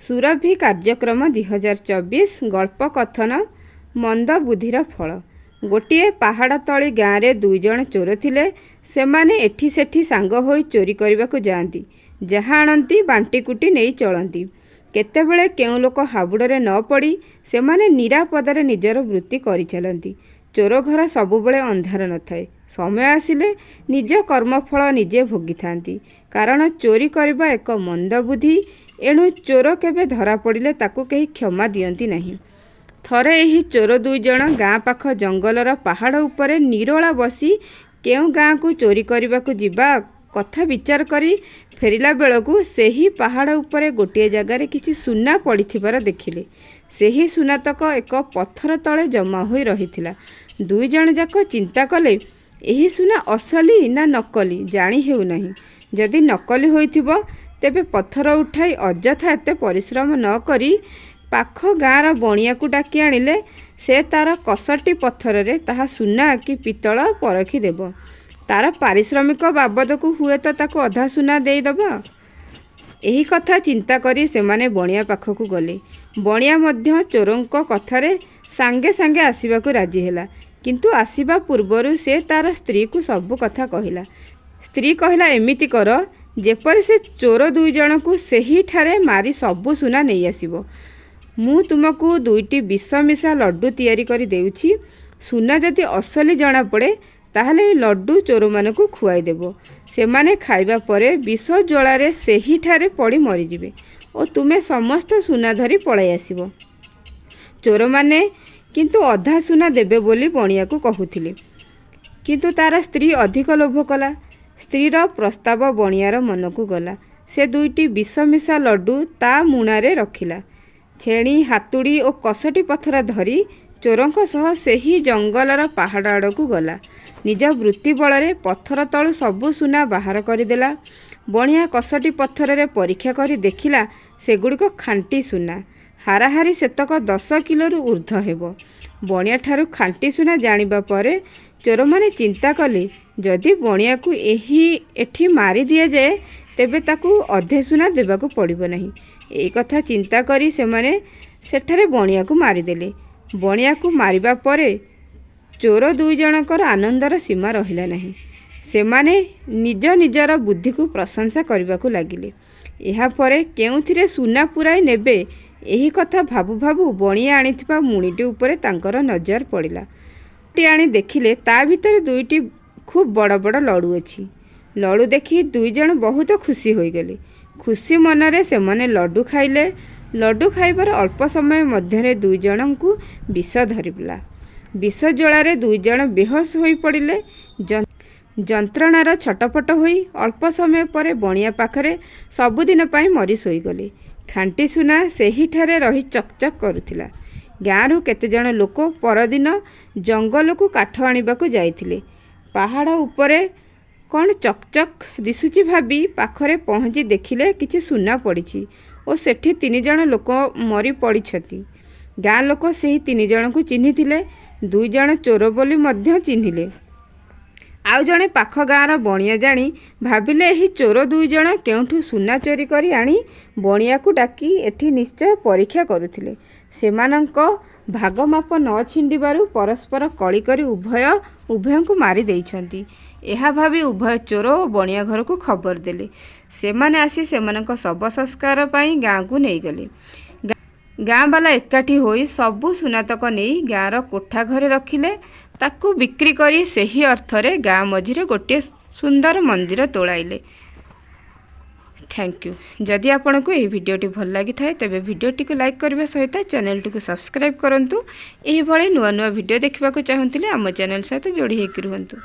ସୁରଭି କାର୍ଯ୍ୟକ୍ରମ 2024 ଗଳ୍ପ କଥନ ମନ୍ଦ ବୁଦ୍ଧିର ଫଳ। ଗୋଟିଏ ପାହାଡ଼ ତଳି ଗାଁରେ ଦୁଇ ଜଣ ଚୋର ଥିଲେ। ସେମାନେ ଏଠି ସେଠି ସାଙ୍ଗ ହୋଇ ଚୋରି କରିବାକୁ ଯାଆନ୍ତି। ଯାହା ଆଣନ୍ତି ବାଣ୍ଟିକୁଟି ନେଇ ଚଳନ୍ତି। କେତେବେଳେ କେଉଁ ଲୋକ ହାବୁଡ଼ରେ ନ ପଡ଼ି ସେମାନେ ନିରାପଦରେ ନିଜର ବୃତ୍ତି କରିଚାଲନ୍ତି। ଚୋର ଘର ସବୁବେଳେ ଅନ୍ଧାର ନଥାଏ। ସମୟ ଆସିଲେ ନିଜ କର୍ମଫଳ ନିଜେ ଭୋଗିଥାନ୍ତି। କାରଣ ଚୋରି କରିବା ଏକ ମନ୍ଦ ବୁଦ୍ଧି। ଏଣୁ ଚୋର କେବେ ଧରା ପଡ଼ିଲେ ତାକୁ କେହି କ୍ଷମା ଦିଅନ୍ତି ନାହିଁ। ଥରେ ଏହି ଚୋର ଦୁଇ ଜଣ ଗାଁ ପାଖ ଜଙ୍ଗଲର ପାହାଡ଼ ଉପରେ ନିରୋଳା ବସି କେଉଁ ଗାଁକୁ ଚୋରି କରିବାକୁ ଯିବା କଥା ବିଚାର କରି ଫେରିଲା ବେଳକୁ ସେହି ପାହାଡ଼ ଉପରେ ଗୋଟିଏ ଜାଗାରେ କିଛି ସୁନା ପଡ଼ିଥିବାର ଦେଖିଲେ। ସେହି ସୁନାତକ ଏକ ପଥର ତଳେ ଜମା ହୋଇ ରହିଥିଲା। ଦୁଇ ଜଣ ଯାକ ଚିନ୍ତା କଲେ, ଏହି ସୁନା ଅସଲି ନା ନକଲି ଜାଣି ହେଉନାହିଁ। ଯଦି ନକଲି ହୋଇଥିବ ତେବେ ପଥର ଉଠାଇ ଅଯଥା ଏତେ ପରିଶ୍ରମ ନ କରି ପାଖ ଗାଁର ବଣିଆକୁ ଡାକି ଆଣିଲେ ସେ ତାର କଷଟି ପଥରରେ ତାହା ସୁନା କି ପିତ୍ତଳ ପରଖି ଦେବ। ତାର ପାରିଶ୍ରମିକ ବାବଦକୁ ହୁଏତ ତାକୁ ଅଧା ସୁନା ଦେଇଦେବ। ଏହି କଥା ଚିନ୍ତା କରି ସେମାନେ ବଣିଆ ପାଖକୁ ଗଲେ। ବଣିଆ ମଧ୍ୟ ଚୋରଙ୍କ କଥାରେ ସାଙ୍ଗେ ସାଙ୍ଗେ ଆସିବାକୁ ରାଜି ହେଲା। କିନ୍ତୁ ଆସିବା ପୂର୍ବରୁ ସେ ତାର ସ୍ତ୍ରୀକୁ ସବୁ କଥା କହିଲା। ସ୍ତ୍ରୀ କହିଲା, ଏମିତି କର ଯେପରି ସେ ଚୋର ଦୁଇ ଜଣଙ୍କୁ ସେହିଠାରେ ମାରି ସବୁ ସୁନା ନେଇ ଆସିବ। ମୁଁ ତୁମକୁ 2ଟି ବିଷ ମିଶା ଲଡ଼ୁ ତିଆରି କରି ଦେଉଛି। ସୁନା ଯଦି ଅସଲି ଜଣାପଡ଼େ ତାହେଲେ ଏହି ଲଡ଼ୁ ଚୋରମାନଙ୍କୁ ଖୁଆଇଦେବ। ସେମାନେ ଖାଇବା ପରେ ବିଷ ଜ୍ୱାଳାରେ ସେହିଠାରେ ପଡ଼ି ମରିଯିବେ ଓ ତୁମେ ସମସ୍ତ ସୁନା ଧରି ପଳାଇ ଆସିବ। ଚୋରମାନେ କିନ୍ତୁ ଅଧା ସୁନା ଦେବେ ବୋଲି ବଣିଆକୁ କହୁଥିଲେ। କିନ୍ତୁ ତାର ସ୍ତ୍ରୀ ଅଧିକ ଲୋଭ କଲା। ସ୍ତ୍ରୀର ପ୍ରସ୍ତାବ ବଣିଆର ମନକୁ ଗଲା। ସେ 2ଟି ବିଷ ମିଶା ଲଡ଼ୁ ତା ମୁଣାରେ ରଖିଲା। ଛେଣି, ହାତୁଡ଼ି ଓ କଷଟି ପଥର ଧରି ଚୋରଙ୍କ ସହ ସେହି ଜଙ୍ଗଲର ପାହାଡ଼ ଆଡ଼କୁ ଗଲା। ନିଜ ବୃତ୍ତି ବଳରେ ପଥର ତଳୁ ସବୁ ସୁନା ବାହାର କରିଦେଲା। ବଣିଆ କଷଟି ପଥରରେ ପରୀକ୍ଷା କରି ଦେଖିଲା ସେଗୁଡ଼ିକ ଖାଣ୍ଟି ସୁନା। ହାରାହାରି ସେତକ 10 କିଲୋରୁ ଉର୍ଦ୍ଧ୍ୱ ହେବ। ବଣିଆଠାରୁ ଖାଣ୍ଟି ସୁନା ଜାଣିବା ପରେ ଚୋରମାନେ ଚିନ୍ତା କଲେ, ଯଦି ବଣିଆକୁ ଏଠି ମାରି ଦିଆଯାଏ ତେବେ ତାକୁ ଅଧେ ସୁନା ଦେବାକୁ ପଡ଼ିବ ନାହିଁ। ଏହି କଥା ଚିନ୍ତା କରି ସେମାନେ ସେଠାରେ ବଣିଆକୁ ମାରିଦେଲେ। ବଣିଆକୁ ମାରିବା ପରେ ଚୋର ଦୁଇ ଜଣଙ୍କର ଆନନ୍ଦର ସୀମା ରହିଲା ନାହିଁ। ସେମାନେ ନିଜ ନିଜର ବୁଦ୍ଧିକୁ ପ୍ରଶଂସା କରିବାକୁ ଲାଗିଲେ। ଏହାପରେ କେଉଁଥିରେ ସୁନା ପୁରାଇ ନେବେ ଏହି କଥା ଭାବୁ ଭାବୁ ବଣିଆ ଆଣିଥିବା ମୁଣିଟି ଉପରେ ତାଙ୍କର ନଜର ପଡ଼ିଲା। ଆଣି ଦେଖିଲେ ତା ଭିତରେ 2ଟି ଖୁବ୍ ବଡ଼ ବଡ଼ ଲଡ଼ୁ ଅଛି। ଲଡ଼ୁ ଦେଖି ଦୁଇ ଜଣ ବହୁତ ଖୁସି ହୋଇଗଲେ। ଖୁସି ମନରେ ସେମାନେ ଲଡ଼ୁ ଖାଇଲେ। ଲଡ଼ୁ ଖାଇବାର ଅଳ୍ପ ସମୟ ମଧ୍ୟରେ ଦୁଇ ଜଣଙ୍କୁ ବିଷ ଧରିଲା। ବିଷ ଜ୍ୱାଳାରେ ଦୁଇ ଜଣ ବେହୋସ ହୋଇପଡ଼ିଲେ। ଯନ୍ତ୍ରଣାର ଛଟପଟ ହୋଇ ଅଳ୍ପ ସମୟ ପରେ ବଣିଆ ପାଖରେ ସବୁଦିନ ପାଇଁ ମରି ଶୋଇଗଲେ। ଖାଣ୍ଟି ସୁନା ସେହିଠାରେ ରହି ଚକଚକ୍ କରୁଥିଲା। ଗାଁରୁ କେତେଜଣ ଲୋକ ପରଦିନ ଜଙ୍ଗଲକୁ କାଠ ଆଣିବାକୁ ଯାଇଥିଲେ। ପାହାଡ଼ ଉପରେ କ'ଣ ଚକଚକ୍ ଦିଶୁଛି ଭାବି ପାଖରେ ପହଞ୍ଚି ଦେଖିଲେ କିଛି ସୁନା ପଡ଼ିଛି ଓ ସେଠି 3 ଜଣ ଲୋକ ମରି ପଡ଼ିଛନ୍ତି। ଗାଁ ଲୋକ ସେହି 3 ଜଣଙ୍କୁ ଚିହ୍ନିଥିଲେ। 2 ଜଣ ଚୋର ବୋଲି ମଧ୍ୟ ଚିହ୍ନିଲେ। ଆଉ ଜଣେ ପାଖ ଗାଁର ବଣିଆ ଜାଣି ଭାବିଲେ ଏହି ଚୋର 2 ଜଣ କେଉଁଠୁ ସୁନା ଚୋରି କରି ଆଣି ବଣିଆକୁ ଡାକି ଏଠି ନିଶ୍ଚୟ ପରୀକ୍ଷା କରୁଥିଲେ। ସେମାନଙ୍କ ଭାଗ ମାପ ନ ଛିଣ୍ଡିବାରୁ ପରସ୍ପର କଳି କରି ଉଭୟଙ୍କୁ ମାରି ଦେଇଛନ୍ତି। ଏହା ଭାବି ଉଭୟ ଚୋର ଓ ବଣିଆ ଘରକୁ ଖବର ଦେଲେ। ସେମାନେ ଆସି ସେମାନଙ୍କ ଶବ ସଂସ୍କାର ପାଇଁ ଗାଁକୁ ନେଇଗଲେ। ଗାଁବାଲା ଏକାଠି ହୋଇ ସବୁ ସୁନାତକ ନେଇ ଗାଁର କୋଠା ଘରେ ରଖିଲେ। ତାକୁ ବିକ୍ରି କରି ସେହି ଅର୍ଥରେ ଗାଁ ମଝିରେ ଗୋଟିଏ ସୁନ୍ଦର ମନ୍ଦିର ତୋଳାଇଲେ। Thank you. ଯଦି ଆପଣଙ୍କୁ ଏହି ଭିଡ଼ିଓଟି ଭଲ ଲାଗିଥାଏ ତେବେ ଭିଡ଼ିଓଟିକୁ ଲାଇକ୍ କରିବା ସହିତ ଚ୍ୟାନେଲଟିକୁ ସବସ୍କ୍ରାଇବ୍ କରନ୍ତୁ। ଏହିଭଳି ନୂଆ ନୂଆ ଭିଡ଼ିଓ ଦେଖିବାକୁ ଚାହୁଁଥିଲେ ଆମ ଚ୍ୟାନେଲ ସହିତ ଯୋଡ଼ି ହୋଇକି ରୁହନ୍ତୁ।